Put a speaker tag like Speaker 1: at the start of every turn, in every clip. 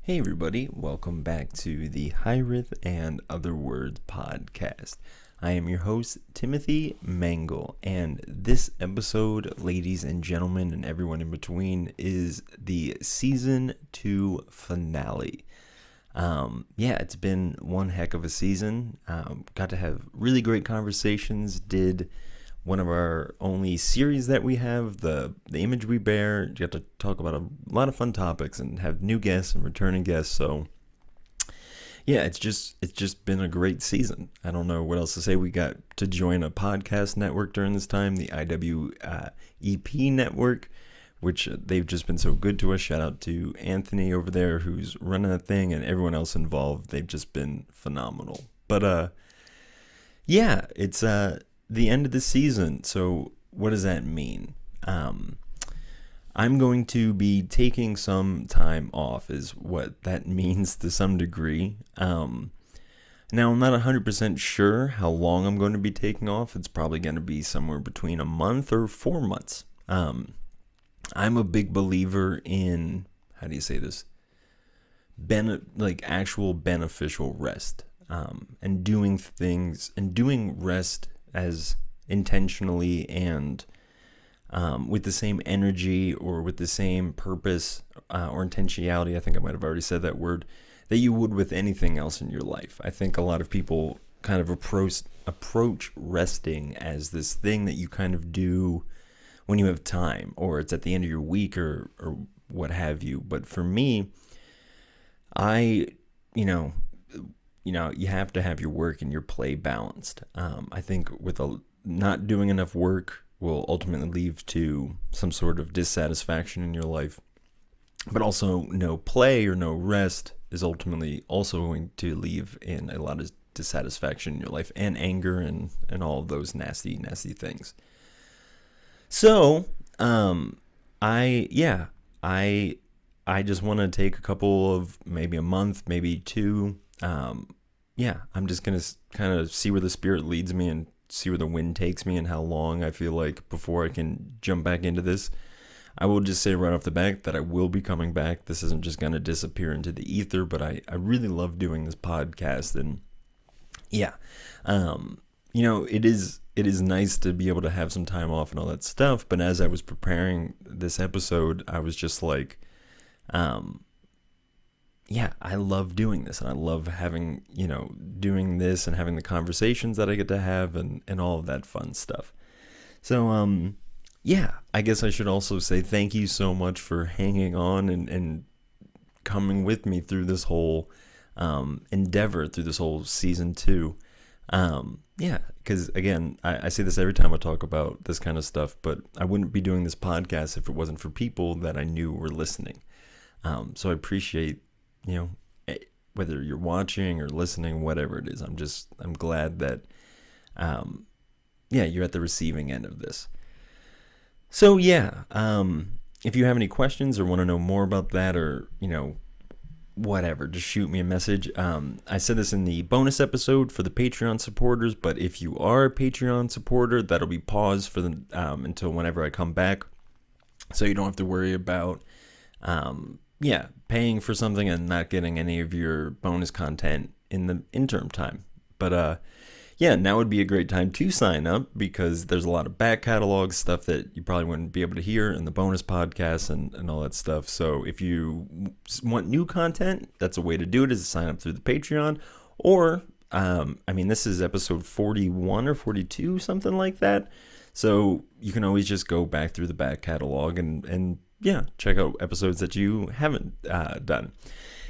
Speaker 1: Hey everybody, welcome back to the Hiraeth and Other Words podcast. I am your host, Timothy Mangle, and this episode, ladies and gentlemen, and everyone in between, is the Season 2 finale. It's been one heck of a season. Got to have really great conversations, did one of our only series that we have, the image we bear. You got to talk about a lot of fun topics and have new guests and returning guests. So yeah, it's just been a great season. I don't know what else to say. We got to join a podcast network during this time, the IWEP Network, which they've just been so good to us. Shout out to Anthony over there who's running that thing, and everyone else involved. They've just been phenomenal. But it's the end of the season. So what does that mean? I'm going to be taking some time off is what that means to some degree. Now I'm not 100% sure how long I'm going to be taking off. It's probably going to be somewhere between a month or 4 months. I'm a big believer in, how do you say this? Actual beneficial rest. And doing things and doing rest as intentionally and with the same energy or with the same purpose or intentionality, I think I might have already said that word, that you would with anything else in your life. I think a lot of people kind of approach resting as this thing that you kind of do when you have time, or it's at the end of your week or what have you. But for me, you have to have your work and your play balanced. I think not doing enough work will ultimately lead to some sort of dissatisfaction in your life. But also no play or no rest is ultimately also going to leave in a lot of dissatisfaction in your life and anger and all of those nasty, nasty things. So, I just want to take a couple of, maybe a month, maybe two. I'm just going to kind of see where the spirit leads me and see where the wind takes me and how long I feel like before I can jump back into this. I will just say right off the bat that I will be coming back. This isn't just going to disappear into the ether, but I really love doing this podcast. And it is nice to be able to have some time off and all that stuff. But as I was preparing this episode, I was just like, I love doing this, and I love having, doing this and having the conversations that I get to have and all of that fun stuff. So, I guess I should also say thank you so much for hanging on and coming with me through this whole endeavor, through this whole season 2. Because again, I say this every time I talk about this kind of stuff, but I wouldn't be doing this podcast if it wasn't for people that I knew were listening. So I appreciate, whether you're watching or listening, whatever it is. I'm glad that, you're at the receiving end of this. So if you have any questions or want to know more about that or, whatever, just shoot me a message. I said this in the bonus episode for the Patreon supporters, but if you are a Patreon supporter, that'll be paused for until whenever I come back. So you don't have to worry about, paying for something and not getting any of your bonus content in the interim time. But now would be a great time to sign up because there's a lot of back catalog stuff that you probably wouldn't be able to hear in the bonus podcasts and all that stuff. So if you want new content, that's a way to do it, is to sign up through the Patreon. Or, this is episode 41 or 42, something like that. So you can always just go back through the back catalog and check out episodes that you haven't done.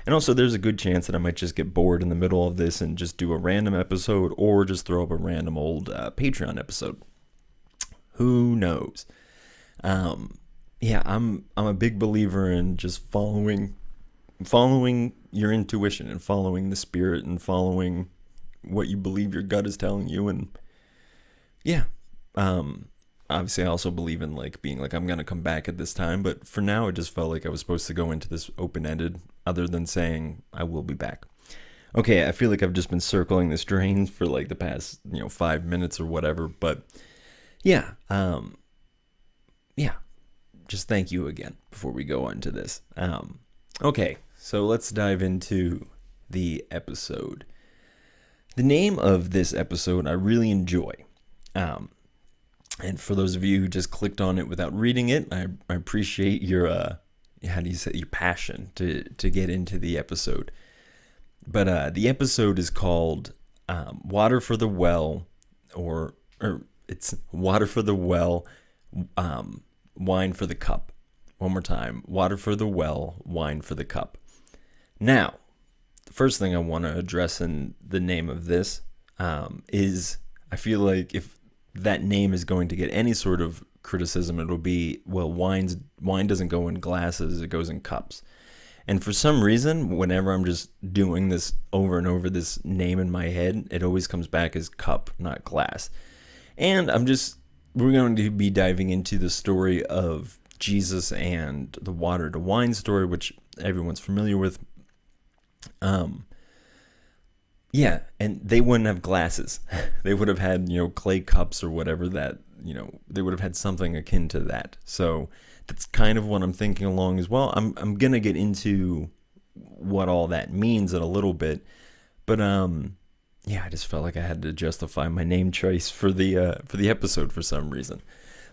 Speaker 1: And also, there's a good chance that I might just get bored in the middle of this and just do a random episode or just throw up a random old Patreon episode. Who knows? I'm a big believer in just following your intuition and following the spirit and following what you believe your gut is telling you. And obviously I also believe in being I'm going to come back at this time, but for now it just felt like I was supposed to go into this open-ended other than saying I will be back. Okay, I feel like I've just been circling this drain for the past 5 minutes or whatever, but just thank you again before we go on to this. Okay, so let's dive into the episode. The name of this episode I really enjoy. And for those of you who just clicked on it without reading it, I appreciate your, your passion to get into the episode. But the episode is called Water for the Well, or it's Water for the Well, Wine for the Cup. One more time. Water for the well, wine for the cup. Now, the first thing I want to address in the name of this is I feel like if that name is going to get any sort of criticism, it'll be, well, wine doesn't go in glasses, it goes in cups. And for some reason, whenever I'm just doing this over and over, this name in my head, it always comes back as cup, not glass. And we're going to be diving into the story of Jesus and the water to wine story, which everyone's familiar with. Yeah, and they wouldn't have glasses. They would have had, clay cups or whatever that, they would have had something akin to that. So that's kind of what I'm thinking along as well. I'm going to get into what all that means in a little bit. But I just felt like I had to justify my name choice for the episode for some reason.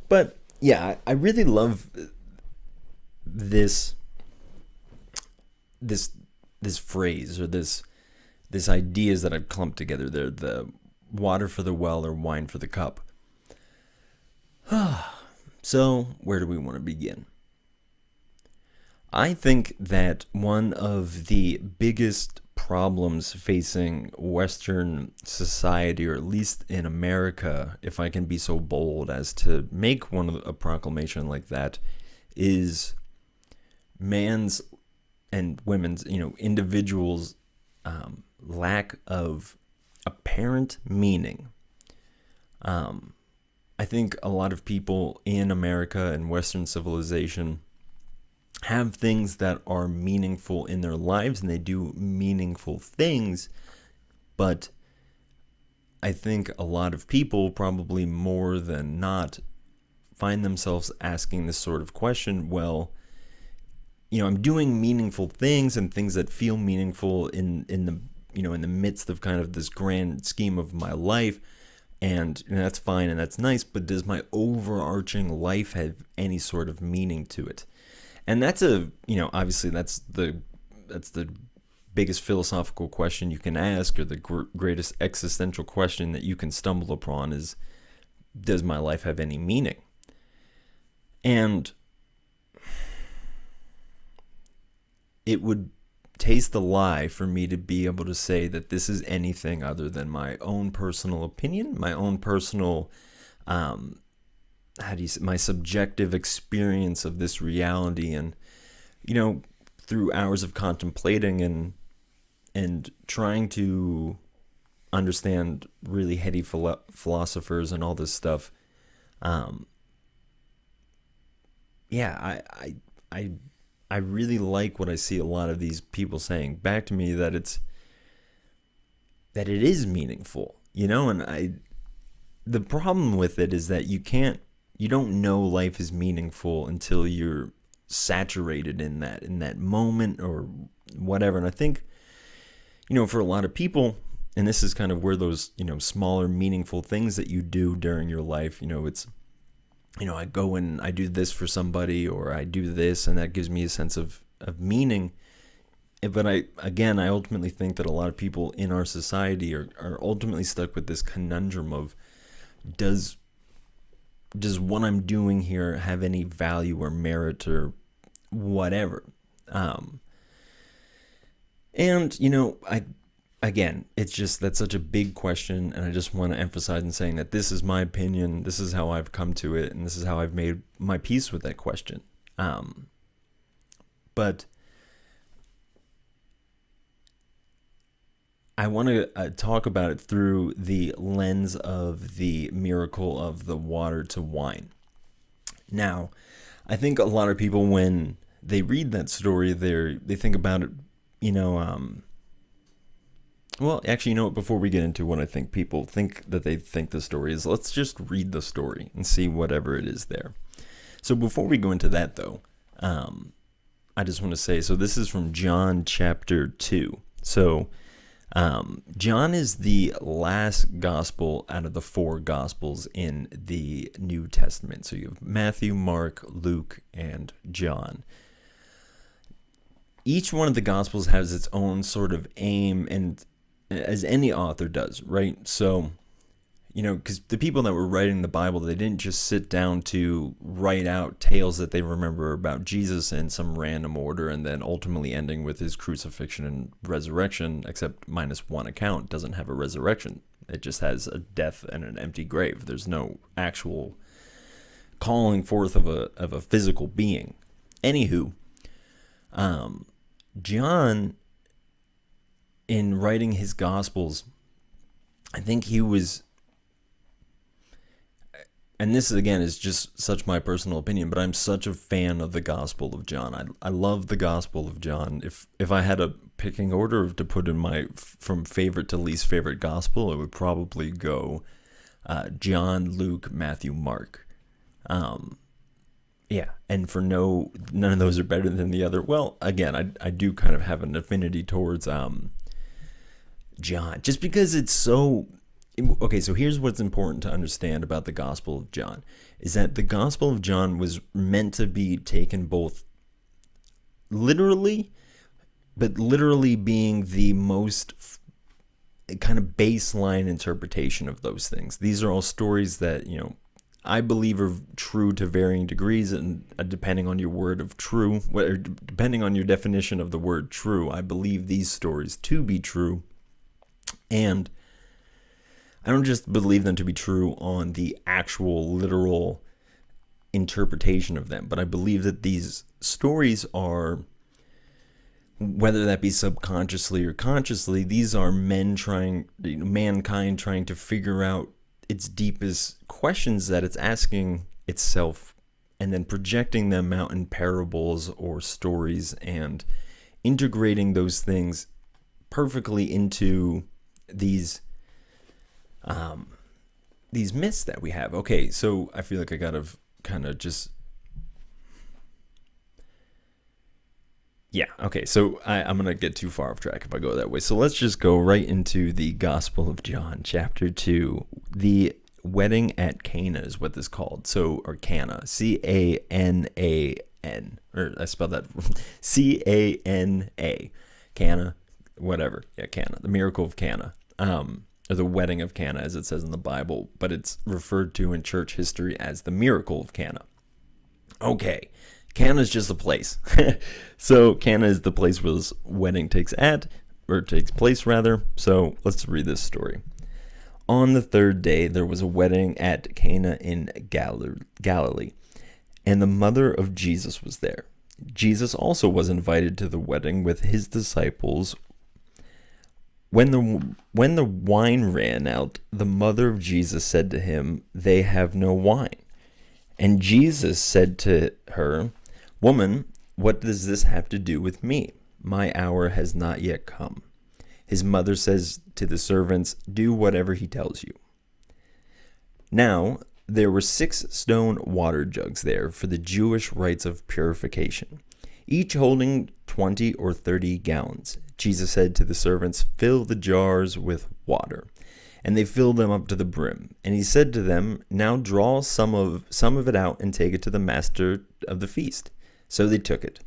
Speaker 1: But yeah, I really love this phrase, or this ideas that I've clumped together there, the water for the well or wine for the cup. So, where do we want to begin? I think that one of the biggest problems facing Western society, or at least in America, if I can be so bold as to make a proclamation like that, is man's and women's, individuals' lack of apparent meaning. I think a lot of people in America and Western civilization have things that are meaningful in their lives, and they do meaningful things, but I think a lot of people, probably more than not, find themselves asking this sort of question. Well, I'm doing meaningful things and things that feel meaningful in the midst of kind of this grand scheme of my life, and that's fine and that's nice, but does my overarching life have any sort of meaning to it? And that's obviously that's the biggest philosophical question you can ask, or the greatest existential question that you can stumble upon is, does my life have any meaning? And it would taste the lie for me to be able to say that this is anything other than my own personal opinion, my own personal, my subjective experience of this reality, and through hours of contemplating and trying to understand really heady philosophers and all this stuff. I really like what I see a lot of these people saying back to me, that it is meaningful, and the problem with it is that you don't know life is meaningful until you're saturated in that moment or whatever. And I think, for a lot of people, and this is kind of where those, smaller meaningful things that you do during your life, it's, I go and I do this for somebody, or I do this, and that gives me a sense of meaning. But I ultimately think that a lot of people in our society are ultimately stuck with this conundrum of, does what I'm doing here have any value or merit or whatever? It's just, that's such a big question, and I just want to emphasize in saying that this is my opinion, this is how I've come to it, and this is how I've made my peace with that question. But I want to talk about it through the lens of the miracle of the water to wine. Now, I think a lot of people, when they read that story, they think about it, well, actually, before we get into what I think people think that they think the story is, let's just read the story and see whatever it is there. So before we go into that, though, I I just want to say, so this is from John chapter 2. So John is the last gospel out of the 4 gospels in the New Testament. So you have Matthew, Mark, Luke, and John. Each one of the gospels has its own sort of aim, and as any author does, right? So, because the people that were writing the Bible, they didn't just sit down to write out tales that they remember about Jesus in some random order and then ultimately ending with his crucifixion and resurrection, except minus one account doesn't have a resurrection. It just has a death and an empty grave. There's no actual calling forth of a physical being. Anywho, John, in writing his Gospels, I think he was, and this again is just such my personal opinion, but I'm such a fan of the Gospel of John. I love the Gospel of John. If I had a picking order to put in my from favorite to least favorite Gospel, it would probably go John, Luke, Matthew, Mark. Yeah, and for none of those are better than the other. Well, again, I do kind of have an affinity towards John, just because it's so. Okay, so here's what's important to understand about the Gospel of John, is that the Gospel of John was meant to be taken both literally, but literally being the most kind of baseline interpretation of those things. These are all stories that, I believe are true to varying degrees, and depending on your word of true, or depending on your definition of the word true, I believe these stories to be true. And I don't just believe them to be true on the actual literal interpretation of them, but I believe that these stories are, whether that be subconsciously or consciously, these are mankind trying to figure out its deepest questions that it's asking itself, and then projecting them out in parables or stories and integrating those things perfectly into these myths that we have. Okay, so I feel like I gotta kind of just... Yeah, okay, so I'm going to get too far off track if I go that way. So let's just go right into the Gospel of John, chapter 2. The wedding at Cana is what this is called. So, or Cana, C-A-N-A-N. Or I spelled that C-A-N-A. Cana, whatever. Yeah, Cana. The Miracle of Cana. Or the wedding of Cana, as it says in the Bible. But it's referred to in church history as the Miracle of Cana. Okay. Cana is just a place. So Cana is the place where this wedding takes place. So let's read this story. On the 3rd day, there was a wedding at Cana in Galilee, and the mother of Jesus was there. Jesus also was invited to the wedding with his disciples. When the wine ran out, the mother of Jesus said to him, "They have no wine." And Jesus said to her, "Woman, what does this have to do with me? My hour has not yet come." His mother says to the servants, "Do whatever he tells you." Now, there were 6 stone water jugs there for the Jewish rites of purification, each holding 20 or 30 gallons. Jesus said to the servants, "Fill the jars with water." And they filled them up to the brim. And he said to them, "Now draw some of it out and take it to the master of the feast." So they took it.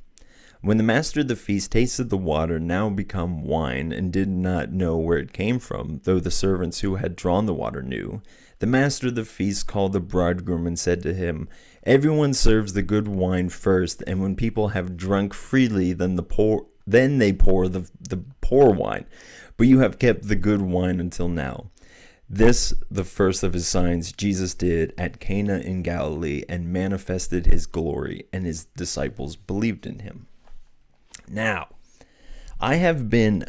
Speaker 1: When the master of the feast tasted the water now become wine and did not know where it came from, though the servants who had drawn the water knew, the master of the feast called the bridegroom and said to him, "Everyone serves the good wine first, and when people have drunk freely, then they pour the poor wine. But you have kept the good wine until now." This, the first of his signs, Jesus did at Cana in Galilee, and manifested his glory, and his disciples believed in him. Now, I have been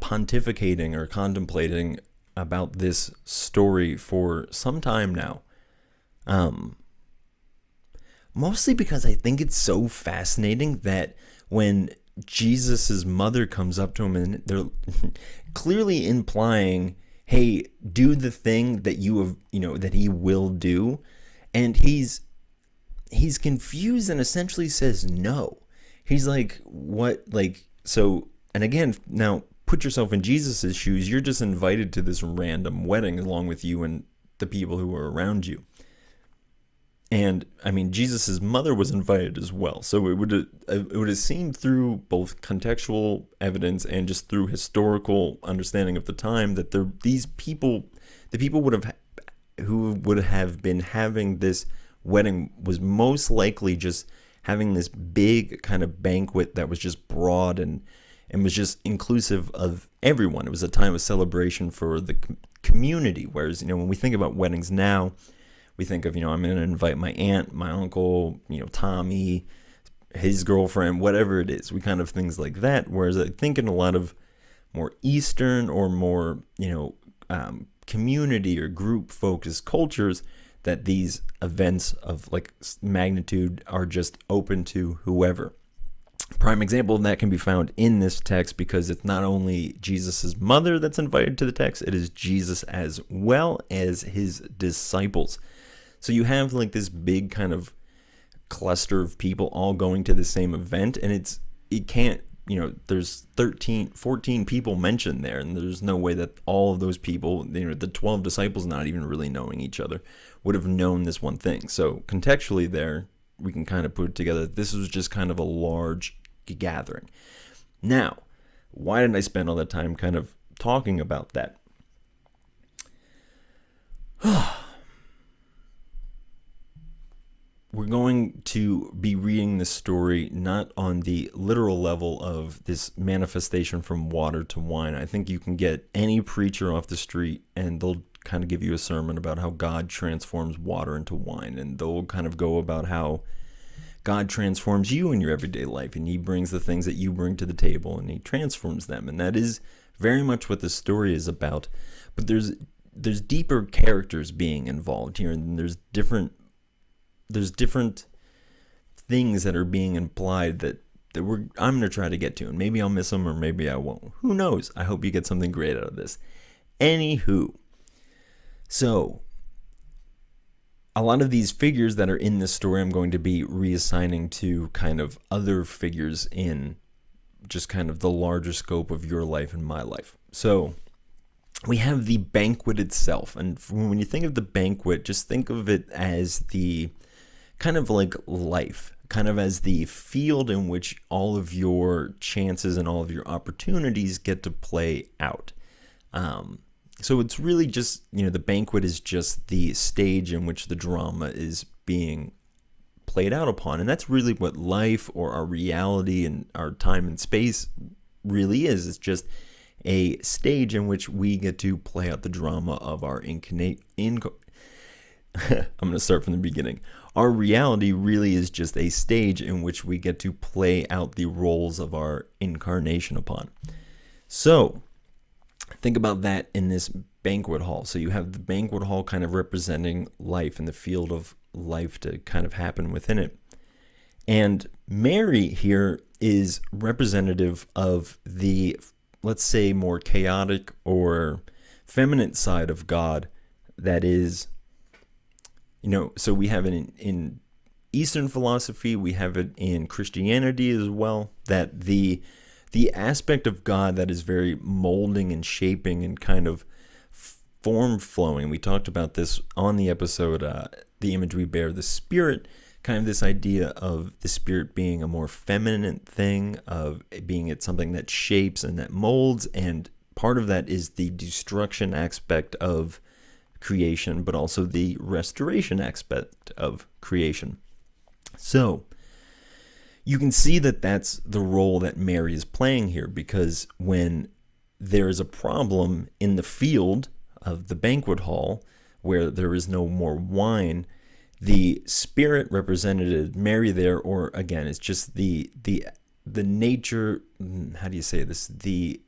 Speaker 1: pontificating or contemplating about this story for some time now. Mostly because I think it's so fascinating that when Jesus' mother comes up to him and they're clearly implying, "Hey, do the thing that that he will do," and he's confused and essentially says no. He's like, what, like, so, and again, now put yourself in Jesus's shoes. You're just invited to this random wedding along with you and the people who are around you. And I mean, Jesus's mother was invited as well. So it would have seemed through both contextual evidence and just through historical understanding of the time that these people, the people who would have been having this wedding, was most likely just having this big kind of banquet that was just broad and was just inclusive of everyone. It was a time of celebration for the community. Whereas, when we think about weddings now, we think of, I'm going to invite my aunt, my uncle, Tommy, his girlfriend, whatever it is. We kind of things like that. Whereas I think in a lot of more Eastern or more, community or group focused cultures, that these events of like magnitude are just open to whoever. Prime example of that can be found in this text, because it's not only Jesus's mother that's invited to the text, it is Jesus as well as his disciples. So you have like this big kind of cluster of people all going to the same event, and it can't, there's 14 people mentioned there, and there's no way that all of those people, the 12 disciples not even really knowing each other, would have known this one thing. So contextually there, we can kind of put it together. This was just kind of a large gathering. Now, why did I spend all that time kind of talking about that? We're going to be reading this story not on the literal level of this manifestation from water to wine. I think you can get any preacher off the street and they'll kind of give you a sermon about how God transforms water into wine, and they'll kind of go about how God transforms you in your everyday life, and he brings the things that you bring to the table and he transforms them. And that is very much what this story is about. But there's deeper characters being involved here, and there's different things that are being implied that I'm going to try to get to, and maybe I'll miss them or maybe I won't. Who knows? I hope you get something great out of this. Anywho, so a lot of these figures that are in this story, I'm going to be reassigning to kind of other figures in just kind of the larger scope of your life and my life. So we have the banquet itself. And when you think of the banquet, just think of it as the kind of like life, kind of as the field in which all of your chances and all of your opportunities get to play out. So it's really just, the banquet is just the stage in which the drama is being played out upon. And that's really what life or our reality and our time and space really is. It's just a stage in which we get to play out the drama of our I'm going to start from the beginning. Our reality really is just a stage in which we get to play out the roles of our incarnation upon. So think about that in this banquet hall. So you have the banquet hall kind of representing life and the field of life to kind of happen within it. And Mary here is representative of the, let's say, more chaotic or feminine side of God that is, so we have it in Eastern philosophy, we have it in Christianity as well, that the aspect of God that is very molding and shaping and kind of form flowing. We talked about this on the episode, The Image We Bear, the Spirit, kind of this idea of the Spirit being a more feminine thing, of it being it's something that shapes and that molds, and part of that is the destruction aspect of creation, but also the restoration aspect of creation. So you can see that that's the role that Mary is playing here, because when there is a problem in the field of the banquet hall where there is no more wine, the Spirit represented Mary there, or again, it's just the nature, how do you say this? The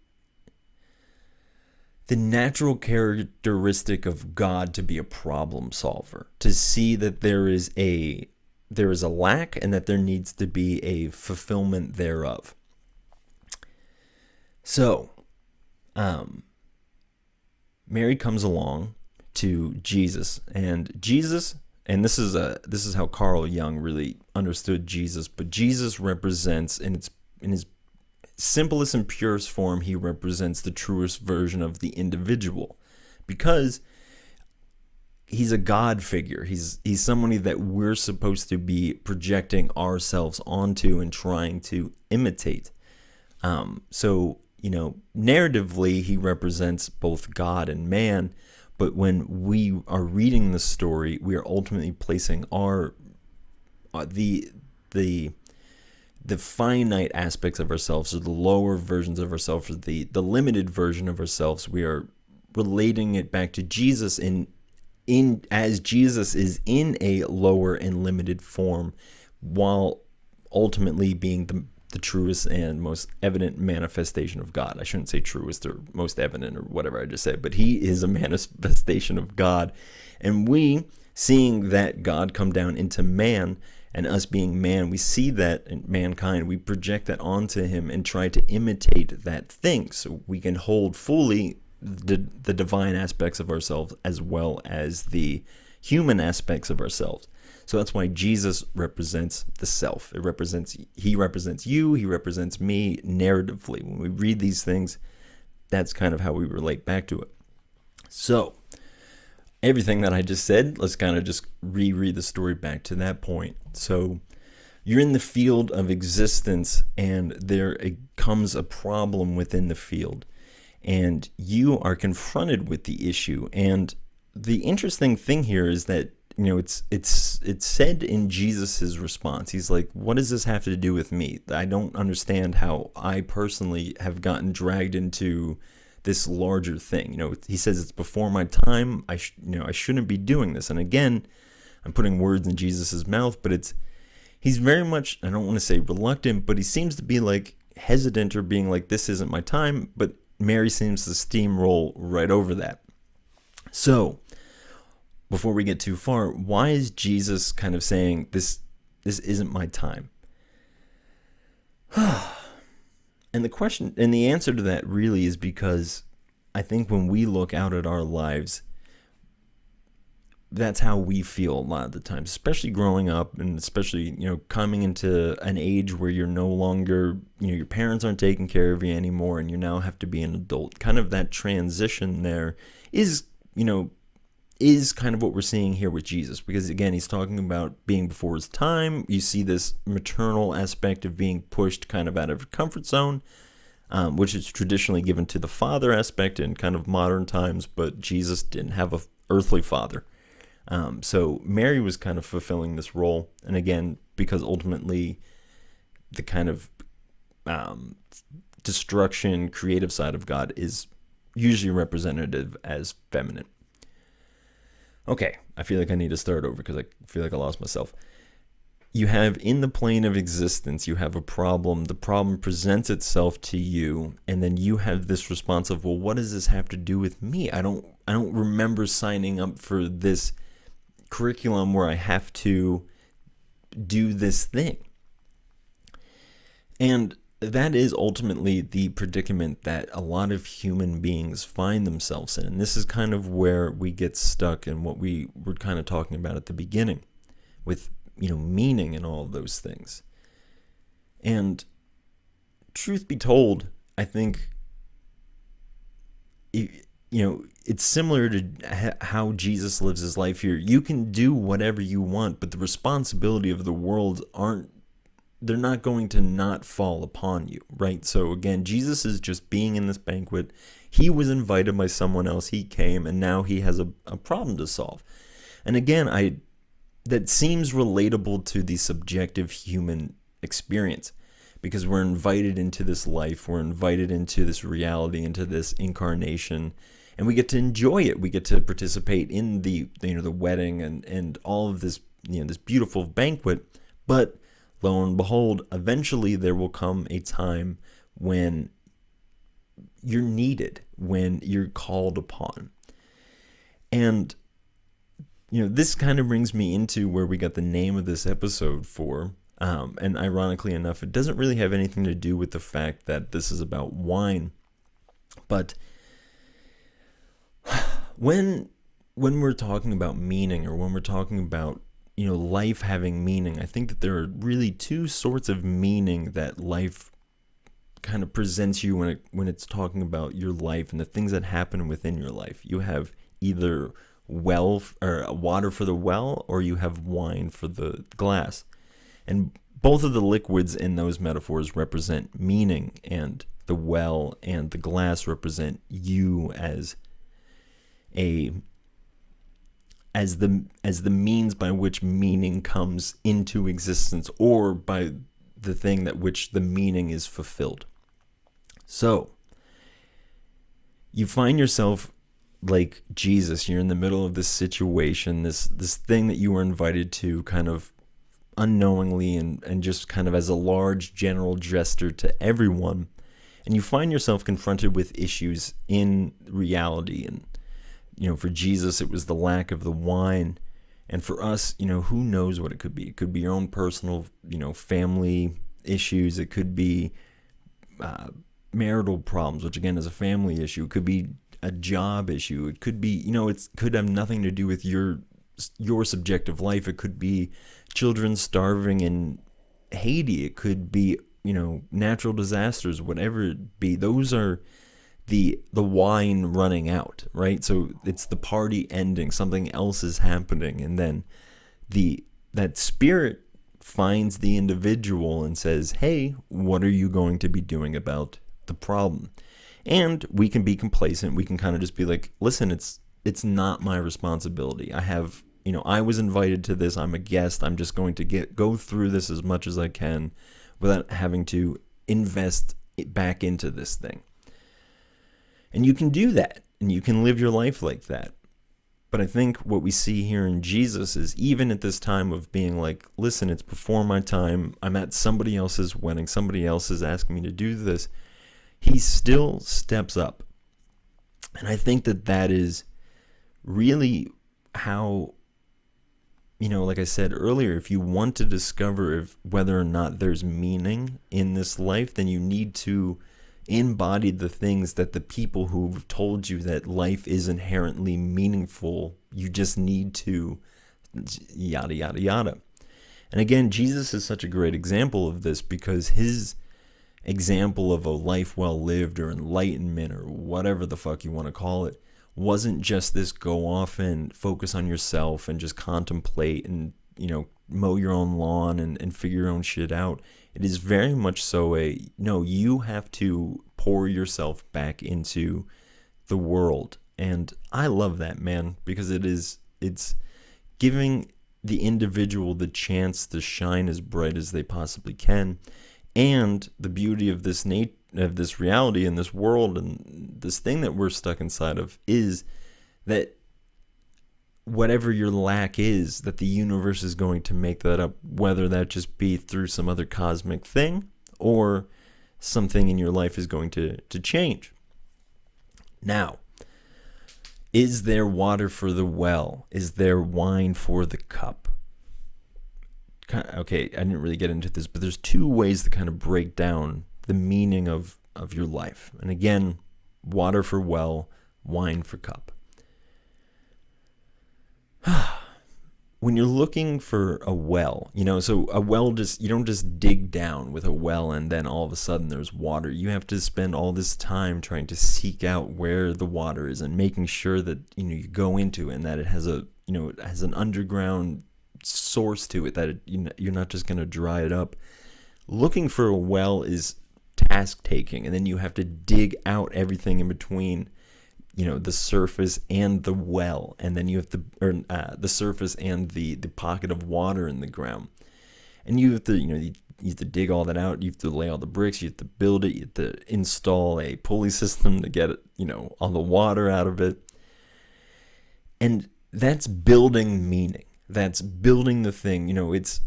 Speaker 1: natural characteristic of God to be a problem solver, to see that there is a lack and that there needs to be a fulfillment thereof. So, Mary comes along to Jesus, and Jesus and this is how Carl Jung really understood Jesus. But Jesus represents, in his simplest and purest form, he represents the truest version of the individual, because he's a God figure. He's somebody that we're supposed to be projecting ourselves onto and trying to imitate. So, narratively, he represents both God and man. But when we are reading the story, we are ultimately placing the finite aspects of ourselves, or the lower versions of ourselves, or the limited version of ourselves. We are relating it back to Jesus as Jesus is in a lower and limited form, while ultimately being the truest and most evident manifestation of God. I shouldn't say truest or most evident or whatever I just said, but he is a manifestation of God. And we, seeing that God come down into man, and us being man, we see that in mankind, we project that onto him and try to imitate that thing, so we can hold fully the divine aspects of ourselves as well as the human aspects of ourselves. So that's why Jesus represents the self. He represents you, he represents me narratively. When we read these things, that's kind of how we relate back to it. So everything that I just said, let's kind of just reread the story back to that point. So you're in the field of existence, and there comes a problem within the field, and you are confronted with the issue. And the interesting thing here is that, it's said in Jesus's response. He's like, what does this have to do with me? I don't understand how I personally have gotten dragged into this larger thing. He says it's before my time. I shouldn't be doing this. And again, I'm putting words in Jesus's mouth, but he's very much, I don't want to say reluctant, but he seems to be like hesitant, or being like, this isn't my time. But Mary seems to steamroll right over that. So before we get too far, why is Jesus kind of saying this isn't my time? And the answer to that really is because I think when we look out at our lives, that's how we feel a lot of the time, especially growing up, and especially, coming into an age where you're no longer, your parents aren't taking care of you anymore, and you now have to be an adult. Kind of that transition there is kind of what we're seeing here with Jesus, because again, he's talking about being before his time. You see this maternal aspect of being pushed kind of out of your comfort zone, which is traditionally given to the father aspect in kind of modern times, but Jesus didn't have an earthly father. So Mary was kind of fulfilling this role. And again, because ultimately the kind of destruction, creative side of God is usually represented as feminine. Okay, I feel like I need to start over because I feel like I lost myself. You have, in the plane of existence, you have a problem. The problem presents itself to you, and then you have this response of, well, what does this have to do with me? I don't remember signing up for this curriculum where I have to do this thing. And that is ultimately the predicament that a lot of human beings find themselves in. And this is kind of where we get stuck in what we were kind of talking about at the beginning with, meaning and all of those things. And truth be told, I think, it's similar to how Jesus lives his life here. You can do whatever you want, but the responsibility of the world they're not going to not fall upon you, right? So again, Jesus is just being in this banquet. He was invited by someone else. He came, and now he has a problem to solve. And again, that seems relatable to the subjective human experience, because we're invited into this life. We're invited into this reality, into this incarnation, and we get to enjoy it. We get to participate in the wedding and all of this, this beautiful banquet. But lo and behold, eventually there will come a time when you're needed, when you're called upon. And, this kind of brings me into where we got the name of this episode for. And ironically enough, it doesn't really have anything to do with the fact that this is about wine. But when when we're talking about meaning, or when we're talking about, life having meaning, I think that there are really two sorts of meaning that life kind of presents you when it's talking about your life and the things that happen within your life. You have either water for the well, or you have wine for the glass. And both of the liquids in those metaphors represent meaning, and the well and the glass represent you as the means by which meaning comes into existence, or by the thing that which the meaning is fulfilled. So you find yourself like Jesus. You're in the middle of this situation, this thing that you were invited to kind of unknowingly, and just kind of as a large general gesture to everyone. And you find yourself confronted with issues in reality. And, for Jesus, it was the lack of the wine. And for us, who knows what it could be? It could be your own personal, family issues. It could be marital problems, which again is a family issue. It could be a job issue. It could be, it could have nothing to do with your subjective life. It could be children starving in Haiti. It could be, natural disasters, whatever it be. Those are the wine running out, right? So it's the party ending, something else is happening, and then that spirit finds the individual and says, hey, what are you going to be doing about the problem? And we can be complacent. We can kind of just be like, listen, it's not my responsibility. I was invited to this. I'm a guest. I'm just going to go through this as much as I can without having to invest it back into this thing. And you can do that, and you can live your life like that. But I think what we see here in Jesus is, even at this time of being like, listen, it's before my time, I'm at somebody else's wedding, somebody else is asking me to do this, he still steps up. And I think that is really how, like I said earlier, if you want to discover whether or not there's meaning in this life, then you need to embody the things that the people who've told you that life is inherently meaningful, you just need to yada, yada, yada. And again, Jesus is such a great example of this, because his example of a life well lived, or enlightenment, or whatever the fuck you want to call it, wasn't just this go off and focus on yourself and just contemplate and, mow your own lawn and figure your own shit out. It is very much so you have to pour yourself back into the world. And I love that, man, because it's giving the individual the chance to shine as bright as they possibly can. And the beauty of this reality and this world and this thing that we're stuck inside of is that whatever your lack is, that the universe is going to make that up, whether that just be through some other cosmic thing, or something in your life is going to change. Now, is there water for the well? Is there wine for the cup? Okay, I didn't really get into this, but there's two ways to kind of break down the meaning of your life. And again, water for well, wine for cup. When you're looking for a well, so a well, you don't just dig down with a well and then all of a sudden there's water. You have to spend all this time trying to seek out where the water is and making sure that, you go into it and that it has it has an underground source to it, that you're not just going to dry it up. Looking for a well is task taking, and then you have to dig out everything in between, the surface and the well, and then you have to, the surface and the pocket of water in the ground, and you have to, you have to dig all that out. You have to lay all the bricks. You have to build it. You have to install a pulley system to get it, all the water out of it, and that's building meaning. That's building the thing. It's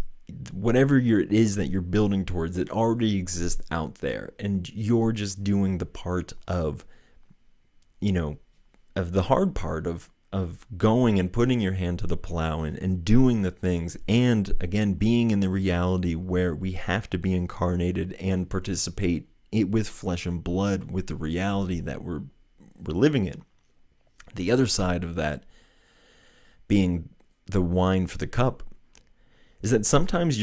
Speaker 1: whatever it is that you're building towards. It already exists out there, and you're just doing the part of, of the hard part of going and putting your hand to the plow and doing the things, and again being in the reality where we have to be incarnated and participate with flesh and blood with the reality that we're living in. The other side of that being the wine for the cup, is that sometimes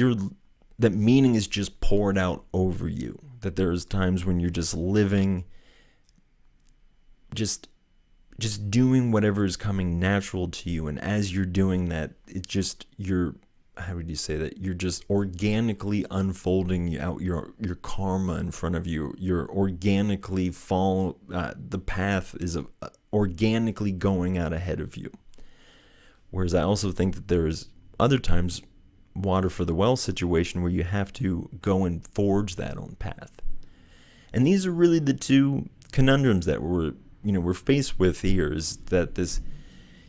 Speaker 1: that meaning is just poured out over you. That there's times when you're just living, just doing whatever is coming natural to you, and as you're doing that, how would you say that? You're just organically unfolding out your karma in front of you. You're organically the path is organically going out ahead of you. Whereas I also think that there's other times, water for the well situation, where you have to go and forge that own path. And these are really the two conundrums that we're faced with here, is that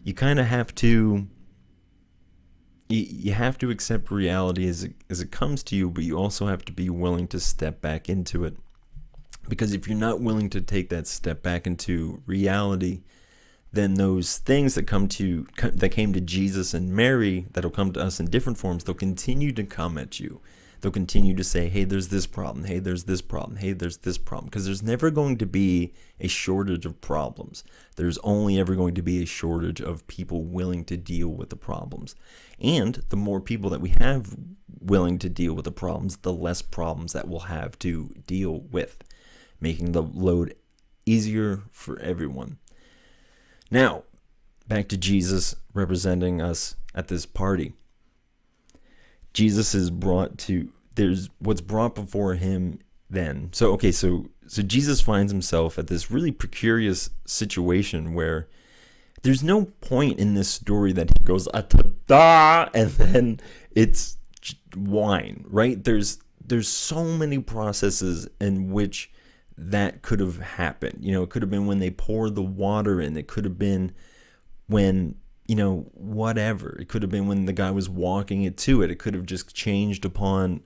Speaker 1: you kind of have to, you have to accept reality as it comes to you, but you also have to be willing to step back into it. Because if you're not willing to take that step back into reality, then those things that came to Jesus and Mary, that'll come to us in different forms, they'll continue to come at you. They'll continue to say, hey, there's this problem. Hey, there's this problem. Hey, there's this problem. Because there's never going to be a shortage of problems. There's only ever going to be a shortage of people willing to deal with the problems. And the more people that we have willing to deal with the problems, the less problems that we'll have to deal with, making the load easier for everyone. Now, back to Jesus representing us at this party. Jesus is there's what's brought before him then. So Jesus finds himself at this really precarious situation where there's no point in this story that he goes, ta-da, and then it's wine, right? There's so many processes in which that could have happened. It could have been when they poured the water in. It could have been when, whatever. It could have been when the guy was walking it to it. It could have just changed upon,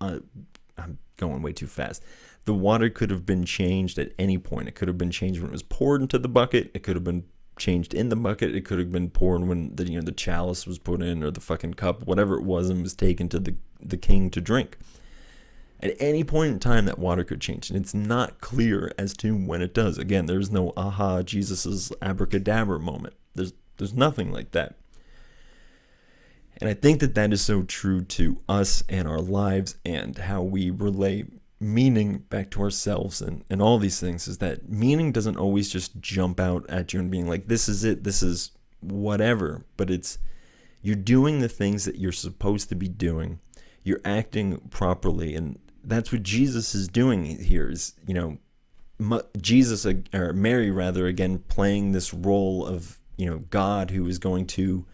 Speaker 1: I'm going way too fast. The water could have been changed at any point. It could have been changed when it was poured into the bucket. It could have been changed in the bucket. It could have been poured when the chalice was put in, or the fucking cup, whatever it was, and was taken to the king to drink. At any point in time, that water could change, and it's not clear as to when it does. Again, there's no Jesus's abracadabra moment. There's nothing like that. And I think that is so true to us and our lives, and how we relay meaning back to ourselves, and all these things, is that meaning doesn't always just jump out at you and being like, this is it, this is whatever. But you're doing the things that you're supposed to be doing. You're acting properly, and that's what Jesus is doing here. Is Jesus, or Mary rather, again playing this role of God, who is going to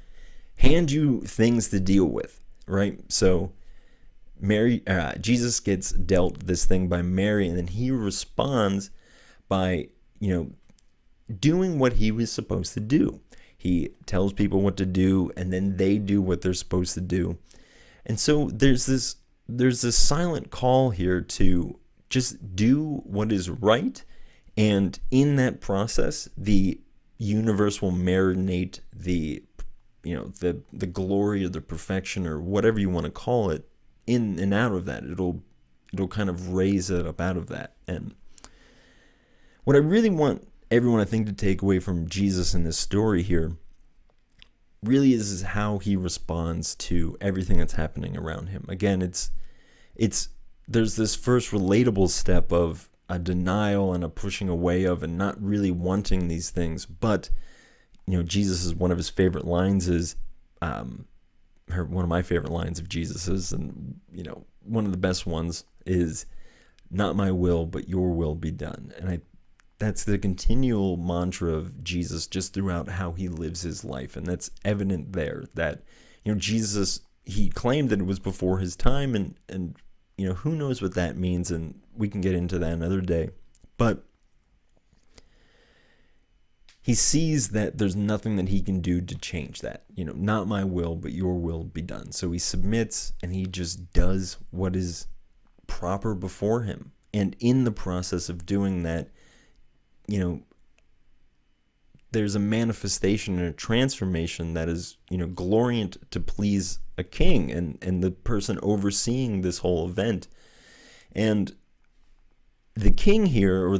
Speaker 1: hand you things to deal with, right? So Jesus gets dealt this thing by Mary, and then he responds by doing what he was supposed to do. He tells people what to do, and then they do what they're supposed to do. And so there's this silent call here to just do what is right, and in that process, the universe will marinate the glory or the perfection, or whatever you want to call it, in and out of that. It'll kind of raise it up out of that. And what I really want everyone, I think, to take away from Jesus in this story here really is how he responds to everything that's happening around him. Again, there's this first relatable step of a denial and a pushing away of, and not really wanting these things. But Jesus is, one of his favorite lines is, one of my favorite lines of Jesus's, and one of the best ones is, "Not my will, but your will be done." And that's the continual mantra of Jesus just throughout how he lives his life. And that's evident there that, Jesus, he claimed that it was before his time, and who knows what that means, and we can get into that another day. But he sees that there's nothing that he can do to change that. Not my will, but your will be done. So he submits, and he just does what is proper before him. And in the process of doing that, there's a manifestation and a transformation that is, glorient to please a king and the person overseeing this whole event. And the king here, or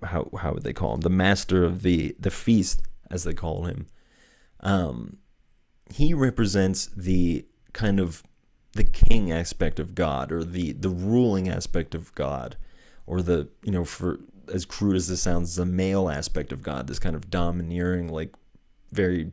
Speaker 1: how would they call him, the master of the feast, as they call him, he represents the kind of the king aspect of God, or the ruling aspect of God, or the, for as crude as this sounds, the male aspect of God, this kind of domineering, like very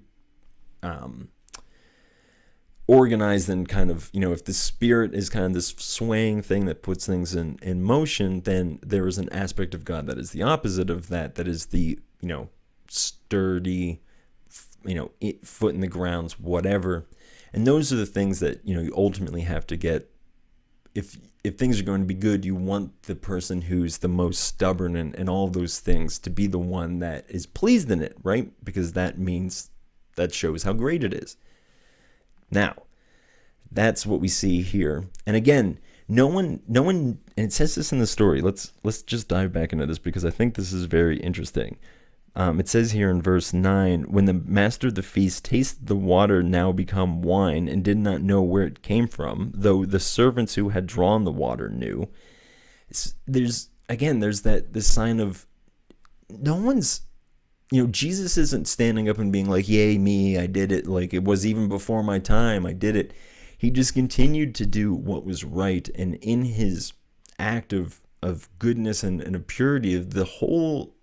Speaker 1: organized, and kind of, if the spirit is kind of this swaying thing that puts things in motion, then there is an aspect of God that is the opposite of that, that is the, sturdy, foot in the grounds, whatever. And those are the things that, you ultimately have to get. If things are going to be good, you want the person who's the most stubborn and all those things to be the one that is pleased in it, right? Because that shows how great it is. Now, that's what we see here. And again, no one, and it says this in the story. Let's just dive back into this, because I think this is very interesting. It says here in verse 9, when the master of the feast tasted the water now become wine and did not know where it came from, though the servants who had drawn the water knew. There's this sign of no one's, Jesus isn't standing up and being like, yay, me, I did it. Like, it was even before my time, I did it. He just continued to do what was right. And in his act of goodness and of purity, of the whole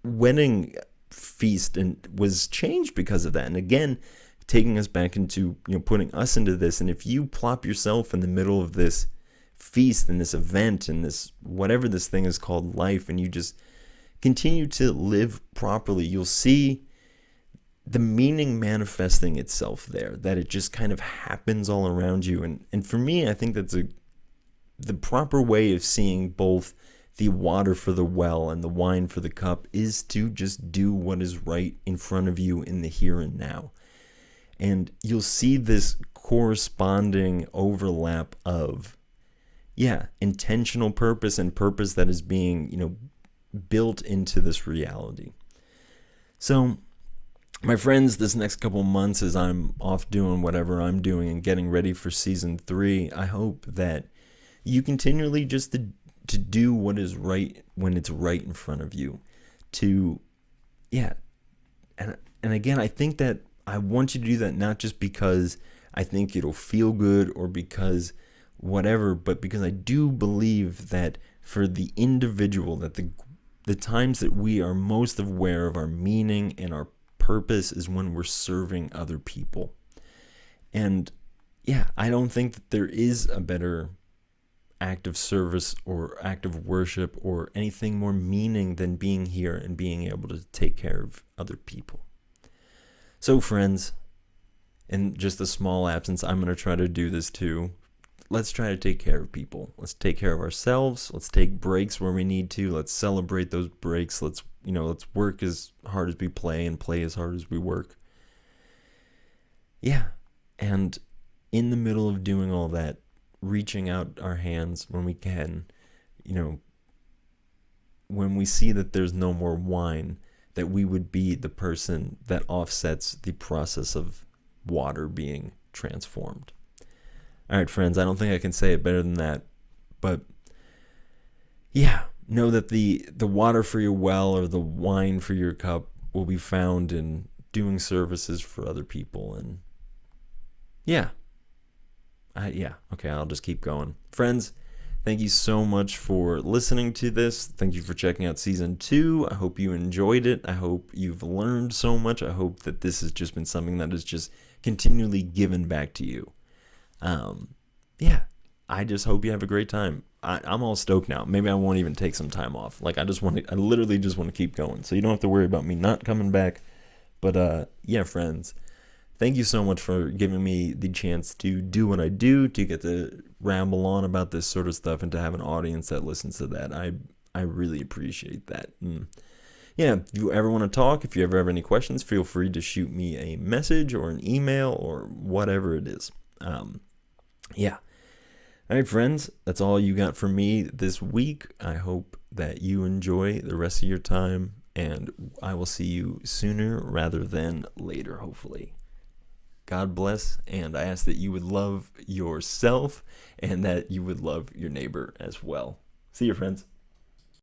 Speaker 1: wedding feast and was changed because of that. And again, taking us back into, putting us into this. And if you plop yourself in the middle of this feast and this event and this, whatever this thing is called, life, and you just continue to live properly, you'll see the meaning manifesting itself there, that it just kind of happens all around you. And for me, I think that's the proper way of seeing both the water for the well and the wine for the cup, is to just do what is right in front of you in the here and now. And you'll see this corresponding overlap of, intentional purpose and purpose that is being, built into this reality. So, my friends, this next couple months, as I'm off doing whatever I'm doing and getting ready for season 3, I hope that you continually just to do what is right when it's right in front of you. And again, I think that I want you to do that not just because I think it'll feel good or because whatever, but because I do believe that for the individual, that the times that we are most aware of our meaning and our purpose is when we're serving other people. And I don't think that there is a better act of service or act of worship or anything more meaning than being here and being able to take care of other people. So friends, in just a small absence, I'm going to try to do this too. Let's try to take care of people. Let's take care of ourselves. Let's take breaks where we need to. Let's celebrate those breaks. Let's work as hard as we play and play as hard as we work. And in the middle of doing all that, reaching out our hands when we can, when we see that there's no more wine, that we would be the person that offsets the process of water being transformed. All right, friends, I don't think I can say it better than that, but know that the water for your well or the wine for your cup will be found in doing services for other people. And okay, I'll just keep going. Friends, thank you so much for listening to this. Thank you for checking out season 2. I hope you enjoyed it. I hope you've learned so much. I hope that this has just been something that is just continually given back to you. I just hope you have a great time. I'm all stoked now. Maybe I won't even take some time off. Like, I literally just want to keep going. So you don't have to worry about me not coming back. But friends, thank you so much for giving me the chance to do what I do, to get to ramble on about this sort of stuff, and to have an audience that listens to that. I really appreciate that. If you ever want to talk, if you ever have any questions, feel free to shoot me a message or an email or whatever it is. All right, friends, that's all you got from me this week. I hope that you enjoy the rest of your time, and I will see you sooner rather than later, hopefully. God bless, and I ask that you would love yourself and that you would love your neighbor as well. See you, friends.